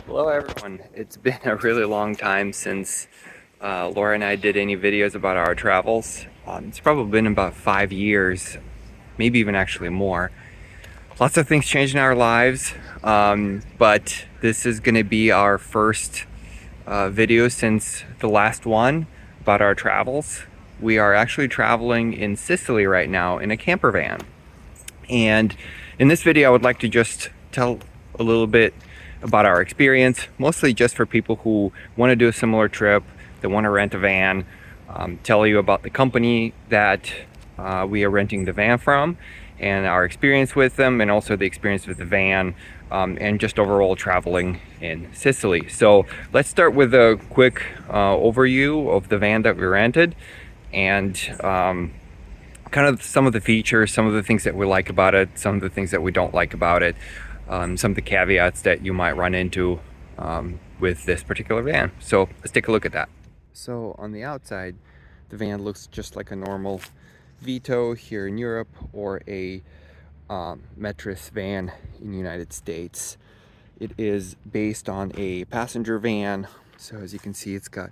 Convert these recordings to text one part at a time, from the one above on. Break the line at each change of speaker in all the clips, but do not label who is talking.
Hello everyone. It's been a really long time since Laura and I did any videos about our travels. It's probably been about 5 years, maybe even actually more. Lots of things changed in our lives, but this is going to be our first video since the last one about our travels. We are actually traveling in Sicily right now in a camper van. And in this video I would like to just tell a little bit about our experience, mostly just for people who want to do a similar trip, that want to rent a van, tell you about the company that we are renting the van from and our experience with them, and also the experience with the van, and just overall traveling in Sicily. So let's start with a quick overview of the van that we rented, and kind of some of the features, some of the things that we like about it, some of the things that we don't like about it, some of the caveats that you might run into with this particular van. So let's take a look at that. So on the outside, the van looks just like a normal Vito here in Europe, or a Metris van in the United States. It is based on a passenger van. So as you can see, it's got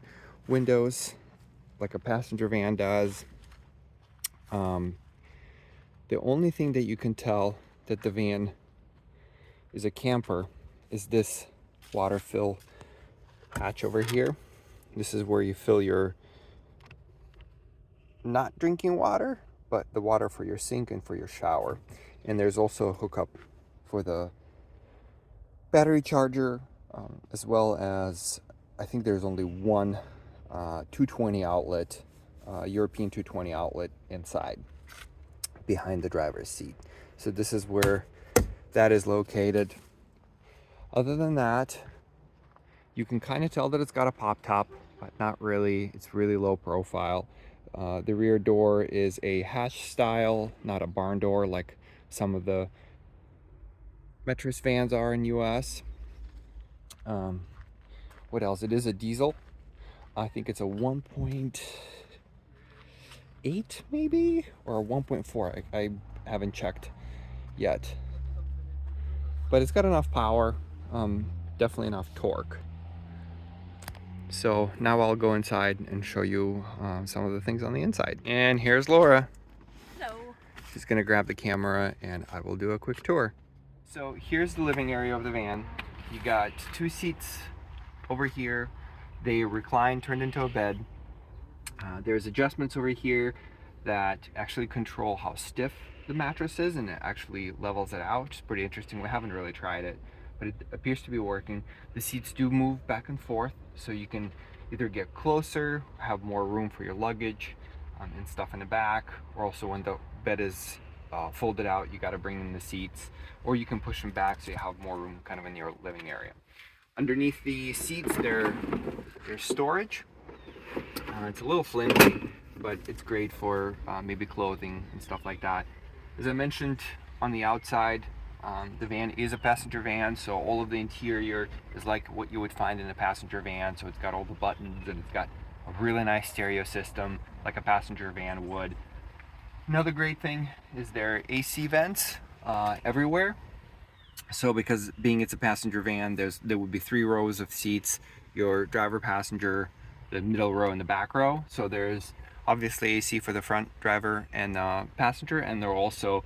windows like a passenger van does. The only thing that you can tell that the van is a camper is this water fill hatch over here. This is where you fill your not drinking water, but the water for your sink and for your shower. And there's also a hookup for the battery charger, as well as I think there's only one 220 outlet, European 220 outlet inside behind the driver's seat. So this is where that is located. Other than that, you can kind of tell that it's got a pop top, but not really. It's really low profile. The rear door is a hatch style, not a barn door like some of the Metris vans are in US. What else? It is a diesel. I think it's a 1.8 maybe, or a 1.4. I haven't checked yet, but it's got enough power, definitely enough torque. So now I'll go inside and show you some of the things on the inside. And here's Laura.
Hello.
She's gonna grab the camera and I will do a quick tour. So here's the living area of the van. You got 2 seats over here. They recline, turned into a bed. There's adjustments over here that actually control how stiff the mattress is, and it actually levels it out, which is pretty interesting. We haven't really tried it, but it appears to be working. The seats do move back and forth, so you can either get closer, have more room for your luggage and stuff in the back, or also when the bed is folded out, you got to bring in the seats, or you can push them back so you have more room kind of in your living area. Underneath the seats, there's storage. It's a little flimsy, but it's great for maybe clothing and stuff like that. As I mentioned, on the outside, the van is a passenger van, so all of the interior is like what you would find in a passenger van. So it's got all the buttons, and it's got a really nice stereo system like a passenger van would. Another great thing is their AC vents everywhere. So because being it's a passenger van, there would be 3 rows of seats, your driver, passenger, the middle row and the back row. So there's obviously AC for the front driver and passenger, and there are also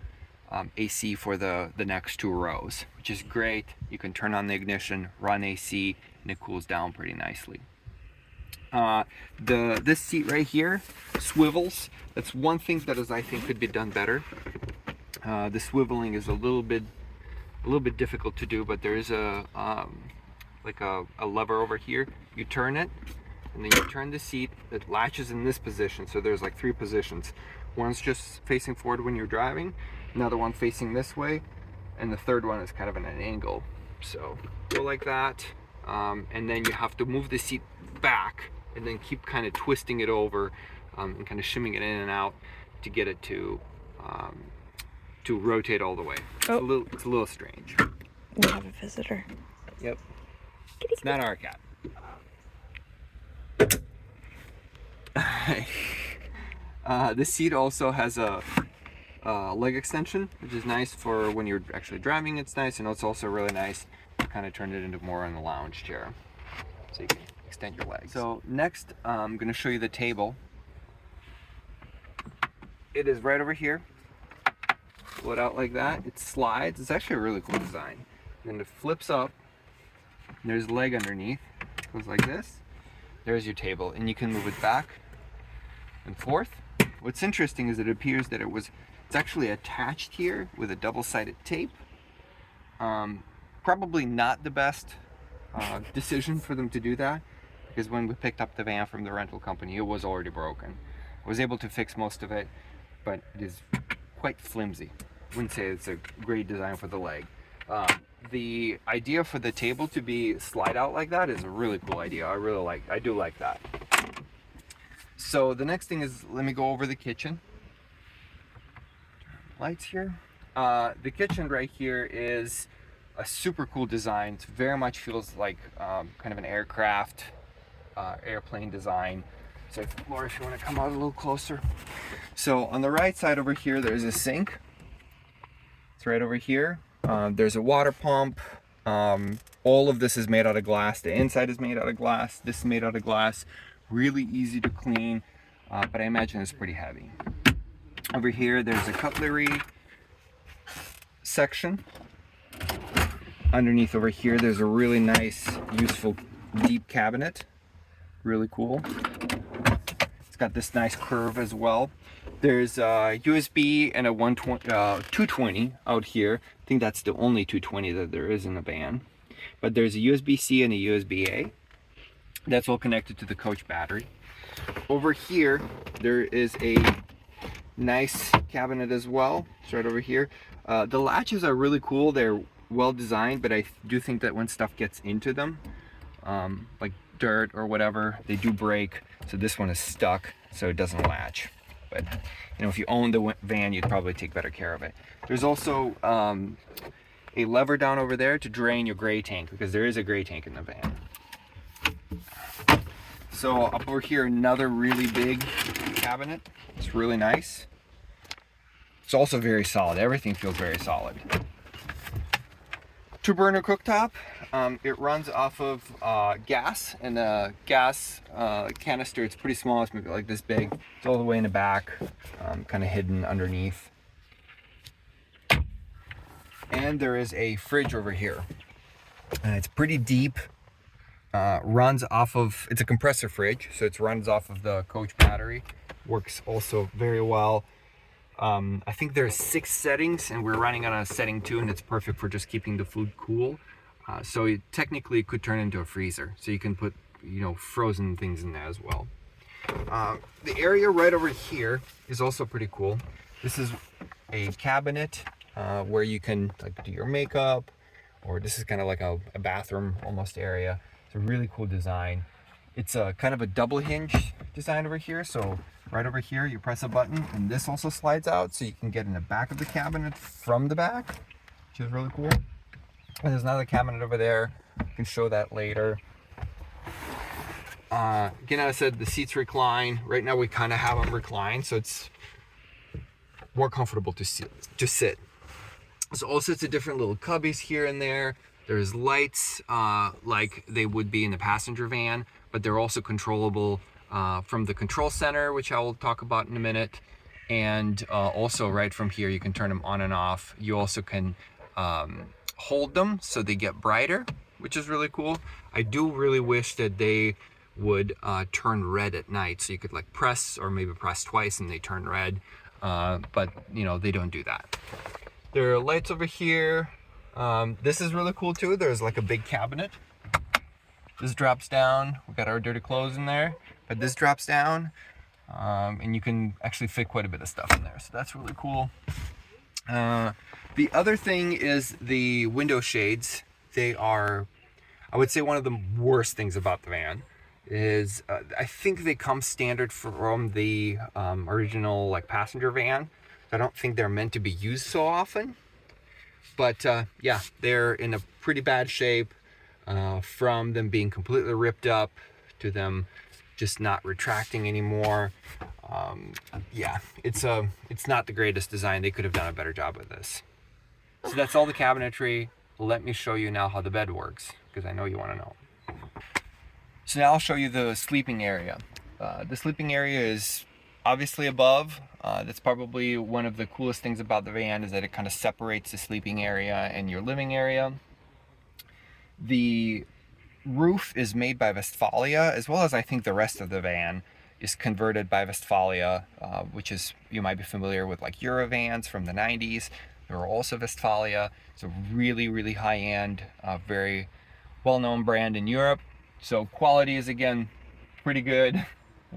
AC for the next 2 rows, which is great. You can turn on the ignition, run AC, and it cools down pretty nicely. This seat right here swivels. That's one thing that I think could be done better. The swiveling is a little bit difficult to do, but there is a lever over here. You turn it, and then you turn the seat. It latches in this position. So there's like 3 positions. One's just facing forward when you're driving, another one facing this way, and the third one is kind of at an angle. So go like that, and then you have to move the seat back and then keep kind of twisting it over and kind of shimming it in and out to get it to rotate all the way.
Oh.
It's a little strange.
We have a visitor.
Yep. It's not our cat. This seat also has a leg extension, which is nice for when you're actually driving. It's nice, and it's also really nice kind of turned it into more in the lounge chair, so you can extend your legs. So next, I'm going to show you the table. It is right over here. Pull it out like that. It slides. It's actually a really cool design. And then it flips up. There's a leg underneath. It goes like this. There's your table, and you can move it back and forth. What's interesting is it appears that it's actually attached here with a double-sided tape. Probably not the best decision for them to do that, because when we picked up the van from the rental company, it was already broken. I was able to fix most of it, but it is quite flimsy. I wouldn't say it's a great design for the leg. The idea for the table to be slide out like that is a really cool idea. I do like that. So the next thing is, let me go over the kitchen. Lights here. The kitchen right here is a super cool design. It very much feels like kind of an aircraft, airplane design. So Laura, if you want to come out a little closer. So on the right side over here, there's a sink. It's right over here. There's a water pump. All of this is made out of glass. The inside is made out of glass. This is made out of glass. Really easy to clean, but I imagine it's pretty heavy. Over here, there's a cutlery section. Underneath over here, there's a really nice, useful, deep cabinet. Really cool. It's got this nice curve as well. There's a USB and a 220 out here. I think that's the only 220 that there is in the van. But there's a USB-C and a USB-A. That's all connected to the coach battery. Over here, there is a nice cabinet as well. It's right over here. The latches are really cool. They're well designed, but I do think that when stuff gets into them, like dirt or whatever, they do break. So this one is stuck, so it doesn't latch. But you know, if you own the van, you'd probably take better care of it. There's also a lever down over there to drain your gray tank, because there is a gray tank in the van. So up over here, another really big cabinet. It's really nice. It's also very solid. Everything feels very solid. 2-burner cooktop. It runs off of gas, and the gas canister, it's pretty small. It's maybe like this big. It's all the way in the back, kind of hidden underneath. And there is a fridge over here. It's pretty deep. Runs off of, it's a compressor fridge, so it runs off of the coach battery. Works also very well. I think there's 6 settings, and we're running on a setting 2, and it's perfect for just keeping the food cool. So it technically could turn into a freezer, so you can put, you know, frozen things in there as well. The area right over here is also pretty cool. This is a cabinet where you can like do your makeup, or this is kind of like a bathroom almost area. It's a really cool design. It's a kind of a double hinge design over here. So right over here, you press a button, and this also slides out, so you can get in the back of the cabinet from the back, which is really cool. And there's another cabinet over there. I can show that later. Again, as I said, the seats recline. Right now, we kind of have them reclined, so it's more comfortable to sit. So all sorts of different little cubbies here and there. There's lights like they would be in the passenger van, but they're also controllable from the control center, which I will talk about in a minute. And also right from here, you can turn them on and off. You also can hold them so they get brighter, which is really cool. I do really wish that they would turn red at night, so you could like press, or maybe press twice and they turn red. But you know, they don't do that. There are lights over here. This is really cool too. There's like a big cabinet. This drops down. We got our dirty clothes in there, but this drops down, and you can actually fit quite a bit of stuff in there. So that's really cool. The other thing is the window shades. They are, I would say, one of the worst things about the van is I think they come standard from the original like passenger van. I don't think they're meant to be used so often. But yeah, they're in a pretty bad shape, from them being completely ripped up to them just not retracting anymore. Yeah, it's not the greatest design. They could have done a better job with this. So that's all the cabinetry. let me show you now how the bed works, because I know you want to know. So now I'll show you the sleeping area. The sleeping area is obviously above. That's probably one of the coolest things about the van, is that it kind of separates the sleeping area and your living area. The roof is made by Westfalia, as well as I think the rest of the van is converted by Westfalia, which is, you might be familiar with like Eurovans from the 90s. They were also Westfalia. It's a really, really high-end, very well-known brand in Europe. So quality is, again, pretty good,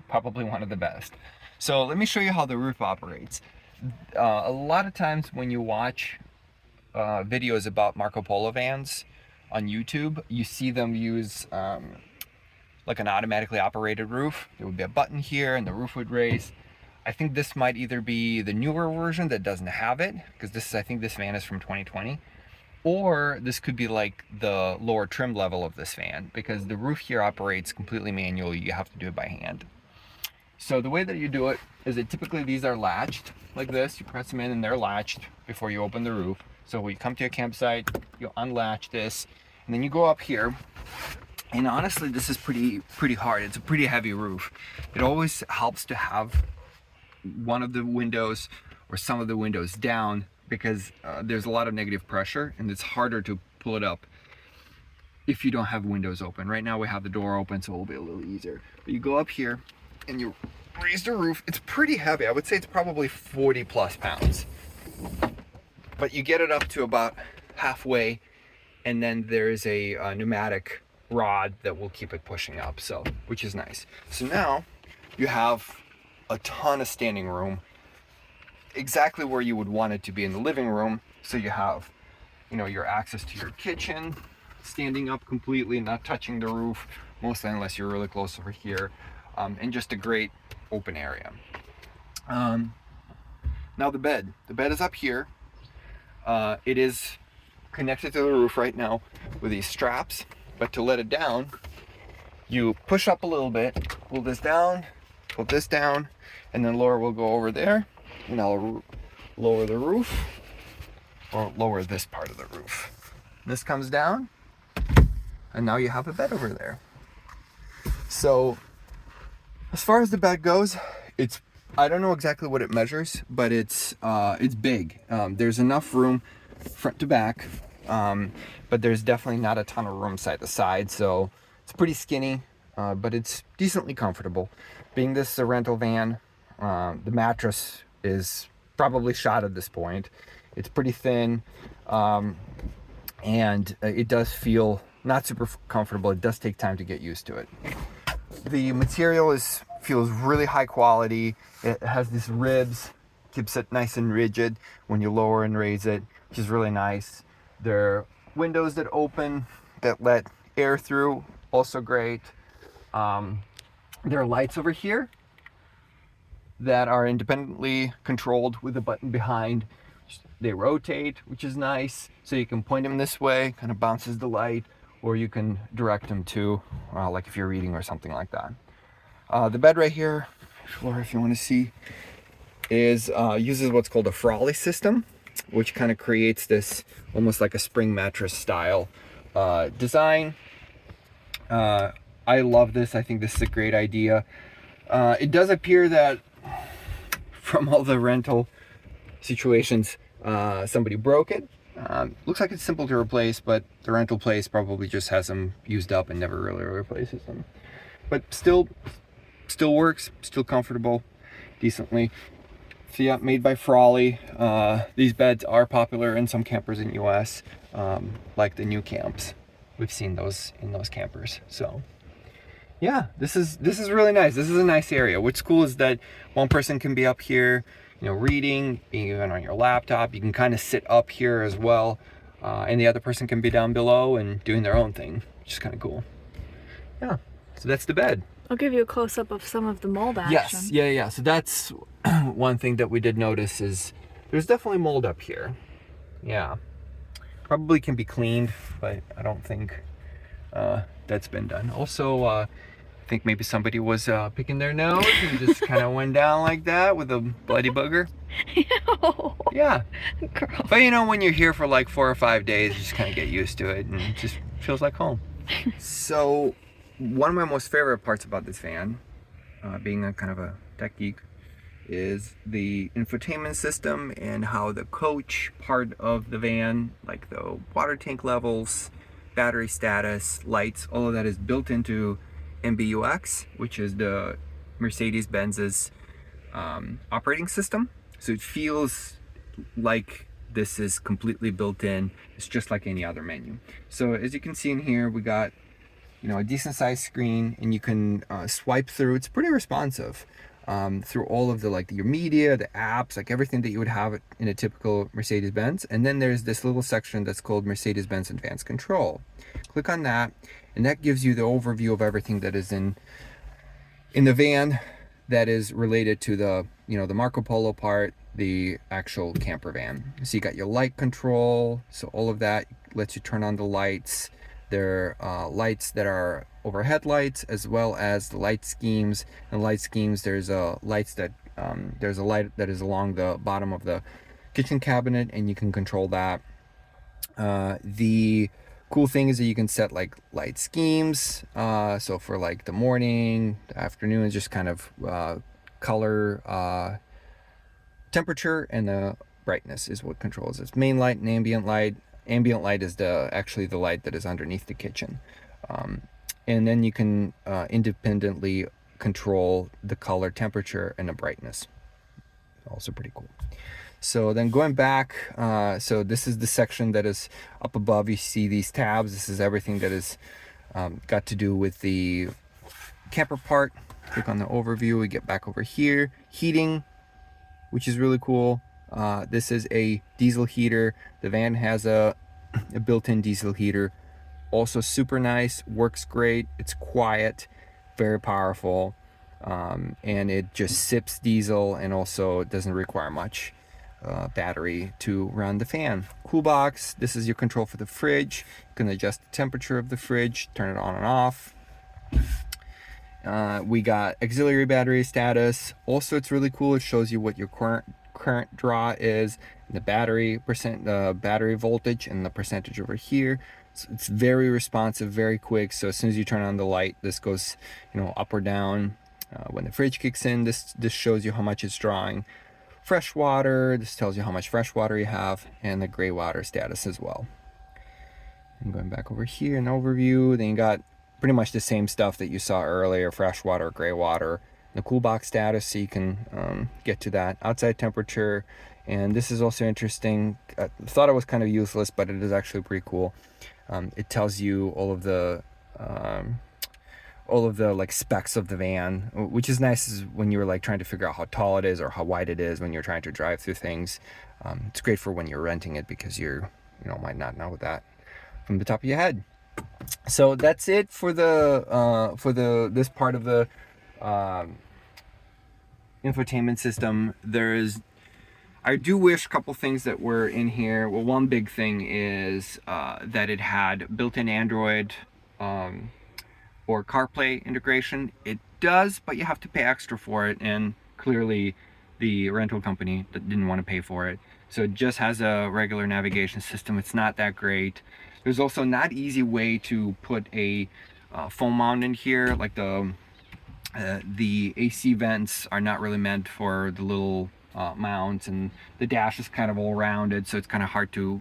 probably one of the best. So let me show you how the roof operates. A lot of times when you watch videos about Marco Polo vans on YouTube, you see them use like an automatically operated roof. There would be a button here and the roof would raise. I think this might either be the newer version that doesn't have it, because I think this van is from 2020, or this could be like the lower trim level of this van, because the roof here operates completely manually. You have to do it by hand. So the way that you do it is that typically these are latched like this. You press them in and they're latched before you open the roof. So when you come to your campsite, you unlatch this, and then you go up here. And honestly, this is pretty hard. It's a pretty heavy roof. It always helps to have one of the windows or some of the windows down, because there's a lot of negative pressure and it's harder to pull it up if you don't have windows open. Right now we have the door open, so it'll be a little easier. But you go up here and you raise the roof. It's pretty heavy. I would say it's probably 40 plus pounds. But you get it up to about halfway, and then there's a pneumatic rod that will keep it pushing up, so, which is nice. So now you have a ton of standing room, exactly where you would want it to be in the living room. So you have, you know, your access to your kitchen, standing up completely, not touching the roof, mostly unless you're really close over here, and just a great open area. Now the bed is up here. It is connected to the roof right now with these straps. But to let it down, you push up a little bit, pull this down, and then Laura will go over there, and I'll lower the roof, or lower this part of the roof. This comes down, and now you have a bed over there. So, as far as the bed goes, I don't know exactly what it measures, but it's big. There's enough room front to back. But there's definitely not a ton of room side to side, so it's pretty skinny, but it's decently comfortable. Being this is a rental van, the mattress is probably shot at this point. It's pretty thin, and it does feel not super comfortable. It does take time to get used to it. The material feels really high quality. It has these ribs, keeps it nice and rigid when you lower and raise it, which is really nice. There are windows that open that let air through, also great. There are lights over here that are independently controlled with a button behind. They rotate, which is nice. So you can point them this way, kind of bounces the light, or you can direct them to, like if you're reading or something like that. The bed right here, or if you want to see, uses what's called a Frawley system, which kind of creates this almost like a spring mattress style design. I love this. I think this is a great idea. It does appear that from all the rental situations, somebody broke it. Looks like it's simple to replace, but the rental place probably just has them used up and never really replaces them. But still works, still comfortable, decently. So yeah, made by Frawley. These beds are popular in some campers in the US, like the new camps. We've seen those in those campers. So yeah, this is really nice. This is a nice area. What's cool is that one person can be up here, you know, reading, even on your laptop. You can kind of sit up here as well, and the other person can be down below and doing their own thing, which is kind of cool. Yeah, so that's the bed.
I'll give you a close-up of some of the mold action.
Yes, yeah. So that's one thing that we did notice is there's definitely mold up here. Yeah, probably can be cleaned, but I don't think that's been done. Also, I think maybe somebody was picking their nose and just kind of went down like that with a bloody booger.
Ew.
Yeah.
Gross.
But you know, when you're here for like 4 or 5 days, you just kind of get used to it and it just feels like home. So one of my most favorite parts about this van, being a kind of a tech geek, is the infotainment system and how the coach part of the van, like the water tank levels, battery status, lights, all of that is built into MBUX, which is the Mercedes-Benz's operating system. So it feels like this is completely built in. It's just like any other menu. So as you can see in here, we got, you know, a decent sized screen, and you can swipe through. It's pretty responsive through all of the, like, your media, the apps, like everything that you would have in a typical Mercedes-Benz. And then there's this little section that's called Mercedes-Benz Advanced Control. Click on that, and that gives you the overview of everything that is in the van that is related to the, you know, the Marco Polo part, the actual camper van. So you got your light control, so all of that lets you turn on the lights. There are lights that are overhead lights, as well as the light schemes. And light schemes, there's lights that there's a light that is along the bottom of the kitchen cabinet, and you can control that. The cool thing is that you can set like light schemes, so for like the morning, the afternoon, just kind of color, temperature, and the brightness is what controls this. Main light and ambient light. Ambient light is actually the light that is underneath the kitchen, and then you can independently control the color, temperature, and the brightness. Also pretty cool. So then going back, so this is the section that is up above. You see these tabs. This is everything that is got to do with the camper part. Click on the overview. We get back over here. Heating, which is really cool. This is a diesel heater. The van has a built-in diesel heater. Also super nice, works great. It's quiet, very powerful, and it just sips diesel, and also doesn't require much battery to run the fan. Cool box. This is your control for the fridge. You can adjust the temperature of the fridge, turn it on and off. We got auxiliary battery status. Also, it's really cool. It shows you what your current draw is, and the battery voltage, and the percentage over here. So it's very responsive, very quick. So as soon as you turn on the light, this goes, you know, up or down. When the fridge kicks in, this shows you how much it's drawing. Fresh water, this tells you how much fresh water you have, and the gray water status as well. And going back over here, an overview, then you got pretty much the same stuff that you saw earlier: fresh water, gray water, the cool box status, so you can get to that. Outside temperature, and this is also interesting. I thought it was kind of useless, but it is actually pretty cool. It tells you all of the like specs of the van, which is nice is when you're like trying to figure out how tall it is or how wide it is when you're trying to drive through things. It's great for when you're renting it, because you might not know that from the top of your head. So that's it for this part of the infotainment system. I do wish a couple things that were in here. Well, one big thing is that it had built-in Android or CarPlay integration. It does, but you have to pay extra for it, and clearly the rental company didn't want to pay for it. So it just has a regular navigation system. It's not that great. There's also not easy way to put a phone mount in here. Like the AC vents are not really meant for the little mounts, and the dash is kind of all rounded, so it's kind of hard to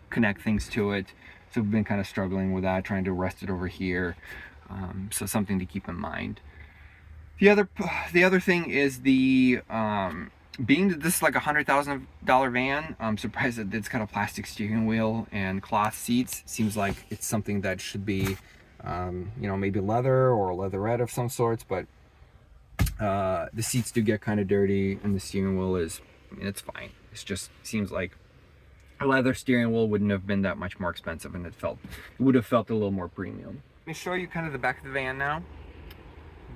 connect things to it. So we've been kind of struggling with that, trying to rest it over here. So something to keep in mind. The other thing is being that this is like $100,000 van, I'm surprised that it's got a plastic steering wheel and cloth seats. Seems like it's something that should be, maybe leather or leatherette of some sorts, but the seats do get kind of dirty, and the steering wheel it's fine. It just seems like a leather steering wheel wouldn't have been that much more expensive, and it would have felt a little more premium. Let me show you kind of the back of the van now.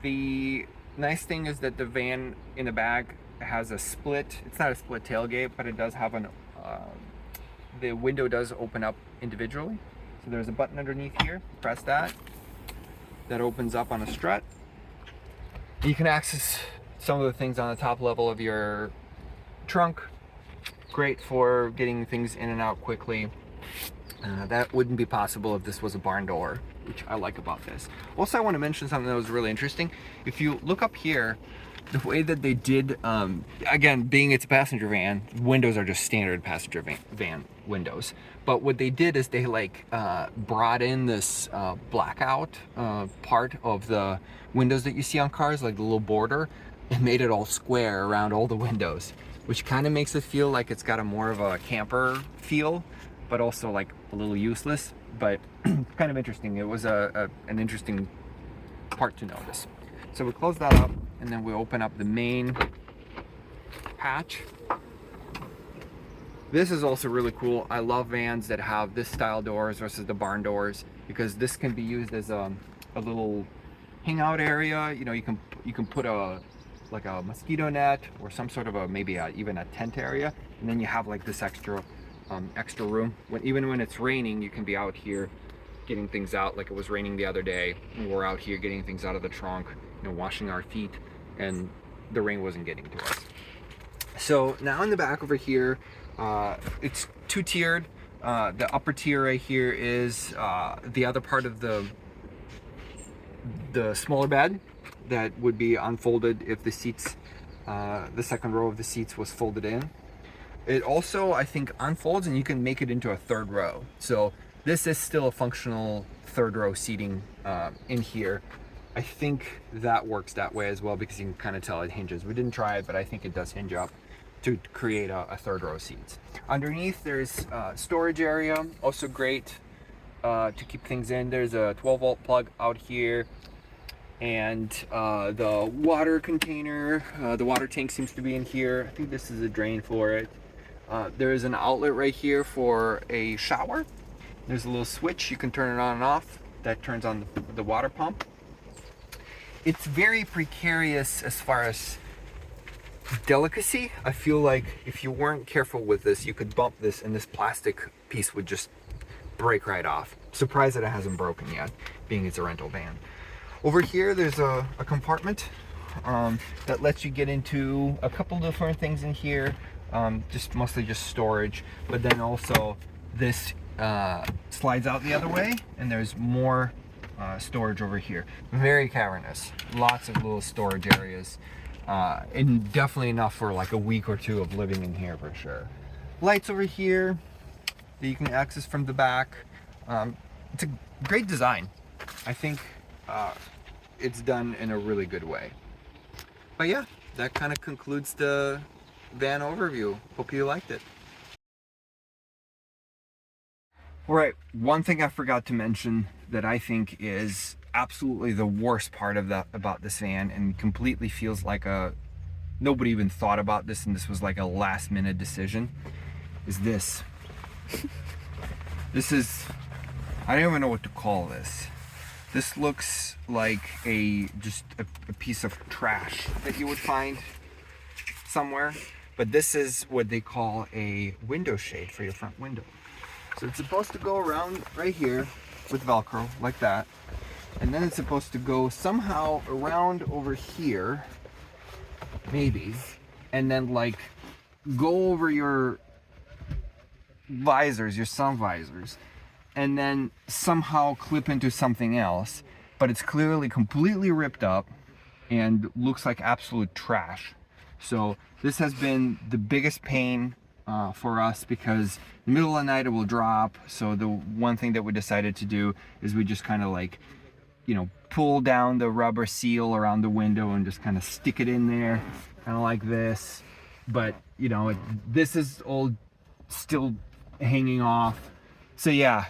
The nice thing is that the van in the back has a split. It's not a split tailgate, but it does have the window does open up individually. So there's a button underneath here. Press that. That opens up on a strut. You can access some of the things on the top level of your trunk. Great for getting things in and out quickly. That wouldn't be possible if this was a barn door, which I like about this. Also, I want to mention something that was really interesting. If you look up here, the way that they did, again, being it's a passenger van, windows are just standard passenger van windows. But what they did is they like brought in this blackout part of the windows that you see on cars, like the little border, and made it all square around all the windows, which kind of makes it feel like it's got a more of a camper feel, but also like a little useless, but kind of interesting. It was an interesting part to notice. So we close that up, and then we open up the main hatch. This is also really cool. I love vans that have this style doors versus the barn doors, because this can be used as a little hangout area. You know, you can put a mosquito net or some sort of maybe even a tent area, and then you have like this extra room. Even when it's raining, you can be out here getting things out. Like it was raining the other day, and we're out here getting things out of the trunk, you know, washing our feet, and the rain wasn't getting to us. So now in the back over here, it's two-tiered. The upper tier right here is the other part of the smaller bed that would be unfolded if the seats, the second row of the seats was folded in. It also, I think, unfolds and you can make it into a third row. So this is still a functional third row seating in here. I think that works that way as well, because you can kind of tell it hinges. We didn't try it, but I think it does hinge up to create a third row seats. Underneath there's storage area, also great to keep things in. There's a 12-volt plug out here, and the water container, the water tank seems to be in here. I think this is a drain for it. There is an outlet right here for a shower. There's a little switch, you can turn it on and off. That turns on the water pump. It's very precarious as far as delicacy. I feel like if you weren't careful with this, you could bump this and this plastic piece would just break right off. Surprised that it hasn't broken yet, being it's a rental van. Over here there's a compartment that lets you get into a couple different things in here, just mostly just storage, but then also this slides out the other way, and there's more storage over here. Very cavernous, lots of little storage areas, and definitely enough for like a week or two of living in here for sure. Lights over here that you can access from the back. It's a great design. I think it's done in a really good way. But yeah, that kind of concludes the van overview. Hope you liked it. All right, one thing I forgot to mention that I think is absolutely the worst part of about this van, and completely feels like nobody even thought about this and this was like a last minute decision, is this. This is, I don't even know what to call this. This looks like just a piece of trash that you would find somewhere, but this is what they call a window shade for your front window. So it's supposed to go around right here with Velcro like that, and then it's supposed to go somehow around over here, maybe, and then like go over your visors, your sun visors, and then somehow clip into something else, but it's clearly completely ripped up and looks like absolute trash. So this has been the biggest pain for us, because in the middle of the night it will drop. So the one thing that we decided to do is we just kind of like, you know, pull down the rubber seal around the window and just kind of stick it in there, kind of like this. But you know, this is all still hanging off. So yeah,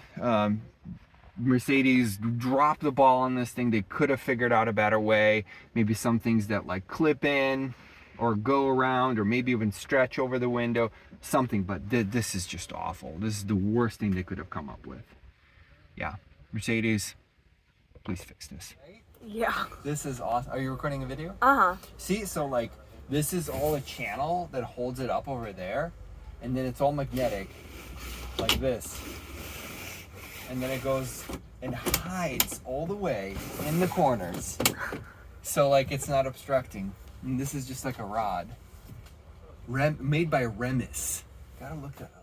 Mercedes dropped the ball on this thing. They could have figured out a better way, maybe some things that like clip in or go around, or maybe even stretch over the window, something. But this is just awful. This is the worst thing they could have come up with. Yeah, Mercedes, please fix this.
Yeah.
This is awesome. Are you recording a video?
Uh-huh.
See, so like this is all a channel that holds it up over there, and then it's all magnetic like this, and then it goes and hides all the way in the corners. So like it's not obstructing. And this is just like a rod. Made by Remis. Gotta look that up.